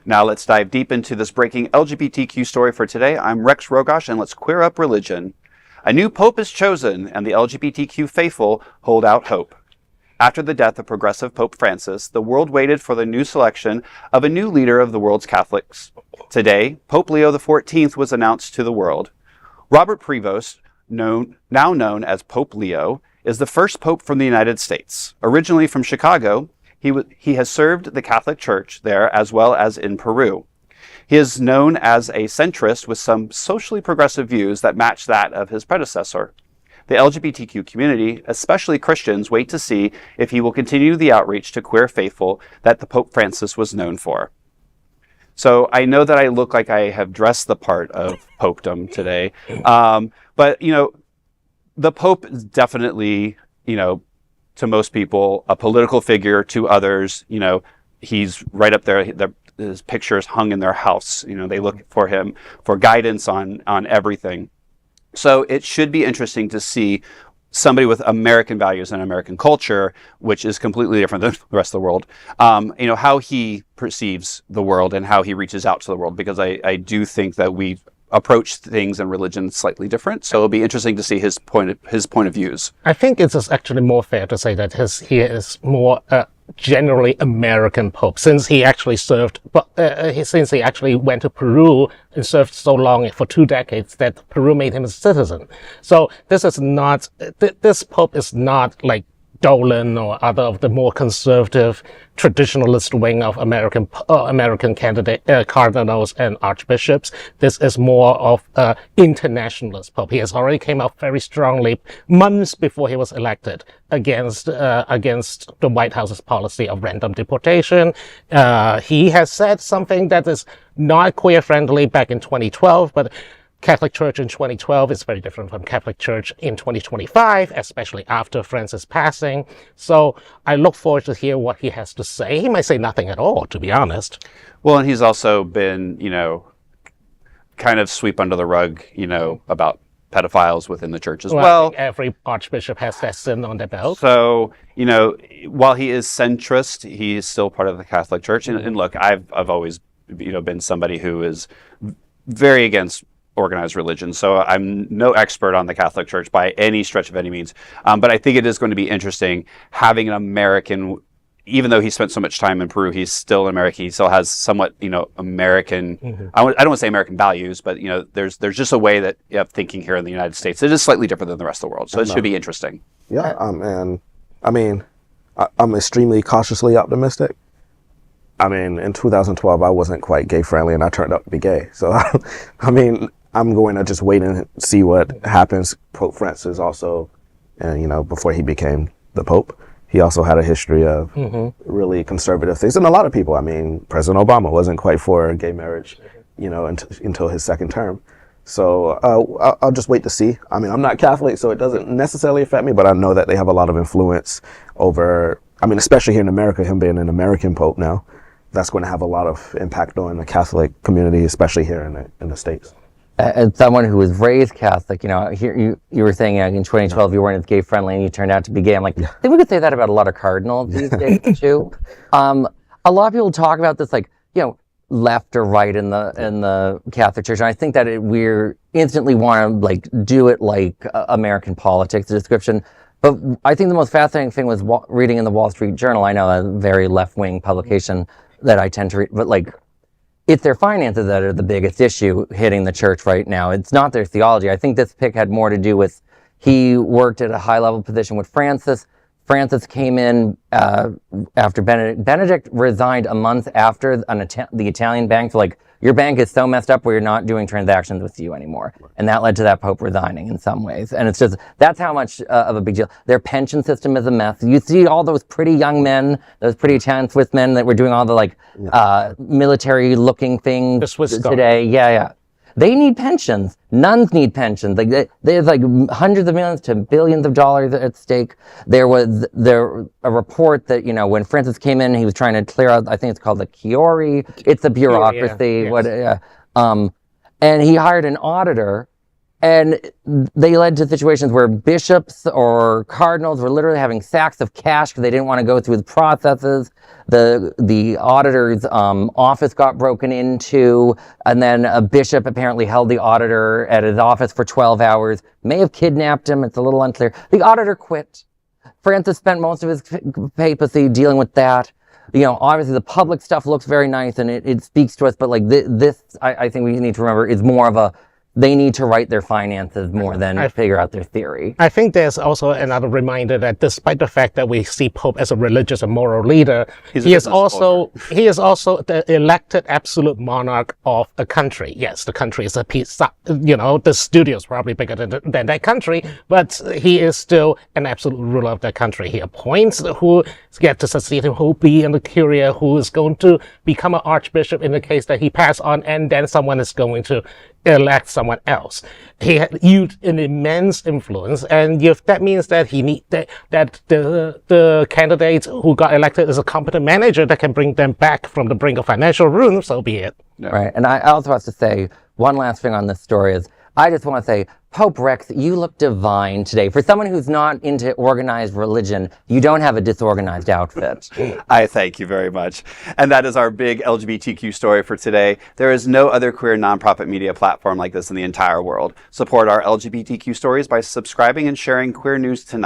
Now let's dive deep into this breaking LGBTQ story for today. I'm Rex Rogosh, and let's queer up religion. A new pope is chosen, and the LGBTQ faithful hold out hope. After the death of progressive Pope Francis, the world waited for the new selection of a new leader of the world's Catholics. Today, Pope Leo XIV was announced to the world. Robert Prevost, now known as Pope Leo, is the first pope from the United States. Originally from Chicago, he has served the Catholic Church there as well as in Peru. He is known as a centrist with some socially progressive views that match that of his predecessor. The LGBTQ community, especially Christians, wait to see if he will continue the outreach to queer faithful that the Pope Francis was known for. So I know that I look like I have dressed the part of popedom today, but, the Pope is definitely, to most people, a political figure. To others, he's right up there. His picture is hung in their house. They look for him for guidance on everything. So it should be interesting to see somebody with American values and American culture, which is completely different than the rest of the world, how he perceives the world and how he reaches out to the world, because I do think that we approach things in religion slightly different. So it'll be interesting to see his point of views. I think it's actually more fair to say that he is more generally American Pope, since he actually served, since he actually went to Peru and served so long for 2 decades that Peru made him a citizen. So this Pope is not like Dolan or other of the more conservative traditionalist wing of American cardinals and archbishops. This is more of an internationalist pope. He has already came out very strongly months before he was elected against the White House's policy of random deportation. He has said something that is not queer friendly back in 2012, but Catholic Church in 2012 is very different from Catholic Church in 2025, especially after Francis' passing. So I look forward to hear what he has to say. He might say nothing at all, to be honest. Well, and he's also been, kind of sweep under the rug, about pedophiles within the church as well. I think every archbishop has that sin on their belt. So, while he is centrist, he is still part of the Catholic Church. And look, I've always, been somebody who is very against organized religion. So I'm no expert on the Catholic Church by any stretch of any means. But I think it is going to be interesting having an American, even though he spent so much time in Peru, he's still American. He still has somewhat, American, I don't want to say American values, but, there's just a way that you have thinking here in the United States. It is slightly different than the rest of the world. So it should be interesting. Yeah. And I'm extremely cautiously optimistic. In 2012, I wasn't quite gay friendly and I turned out to be gay. So, I'm going to just wait and see what happens. Pope Francis also, before he became the Pope, he also had a history of really conservative things. And a lot of people, President Obama wasn't quite for gay marriage, until his second term. So I'll just wait to see. I'm not Catholic, so it doesn't necessarily affect me, but I know that they have a lot of influence over, especially here in America, him being an American Pope now, that's going to have a lot of impact on the Catholic community, especially here in the States. As someone who was raised Catholic, here you were saying in 2012 you weren't as gay friendly and you turned out to be gay. I'm like, I think we could say that about a lot of cardinals these days too. A lot of people talk about this left or right in the Catholic Church, and I think that we're instantly want to do it like American politics, the description. But I think the most fascinating thing was reading in the Wall Street Journal. I know, a very left-wing publication that I tend to read, but it's their finances that are the biggest issue hitting the church right now. It's not their theology. I think this pick had more to do with he worked at a high-level position with Francis. Francis came in after Benedict. Benedict resigned a month after the Italian bank. So your bank is so messed up where you're not doing transactions with you anymore. Right. And that led to that Pope resigning in some ways. And it's just, that's how much of a big deal. Their pension system is a mess. You see all those pretty young men, those pretty Italian Swiss men that were doing all the military looking things the Swiss today. Yeah. They need pensions. Nuns need pensions. There's hundreds of millions to billions of dollars at stake. There was a report that, when Francis came in, he was trying to clear out, I think it's called the Chiori. It's a bureaucracy. Yes. And he hired an auditor And they led to situations where bishops or cardinals were literally having sacks of cash because they didn't want to go through the processes. The auditor's office got broken into, and then a bishop apparently held the auditor at his office for 12 hours, may have kidnapped him. It's a little unclear. The auditor quit. Francis spent most of his papacy dealing with that. Obviously the public stuff looks very nice and it speaks to us, but like this, I think we need to remember is more of a, they need to write their finances more than figure out their theory. I think there's also another reminder that despite the fact that we see Pope as a religious and moral leader, he is also the elected absolute monarch of a country. Yes, the country is a piece, the studio is probably bigger than that country, but he is still an absolute ruler of that country. He appoints who get to succeed him, who will be in the curia, who is going to become an archbishop in the case that he pass on, and then someone is going to elect someone else. He used an immense influence, and if that means that the candidate who got elected is a competent manager that can bring them back from the brink of financial ruin, so be it. Yeah. Right, and I also have to say one last thing on this story is I just want to say, Pope Rex, you look divine today. For someone who's not into organized religion, you don't have a disorganized outfit. I thank you very much. And that is our big LGBTQ story for today. There is no other queer nonprofit media platform like this in the entire world. Support our LGBTQ stories by subscribing and sharing Queer News Tonight.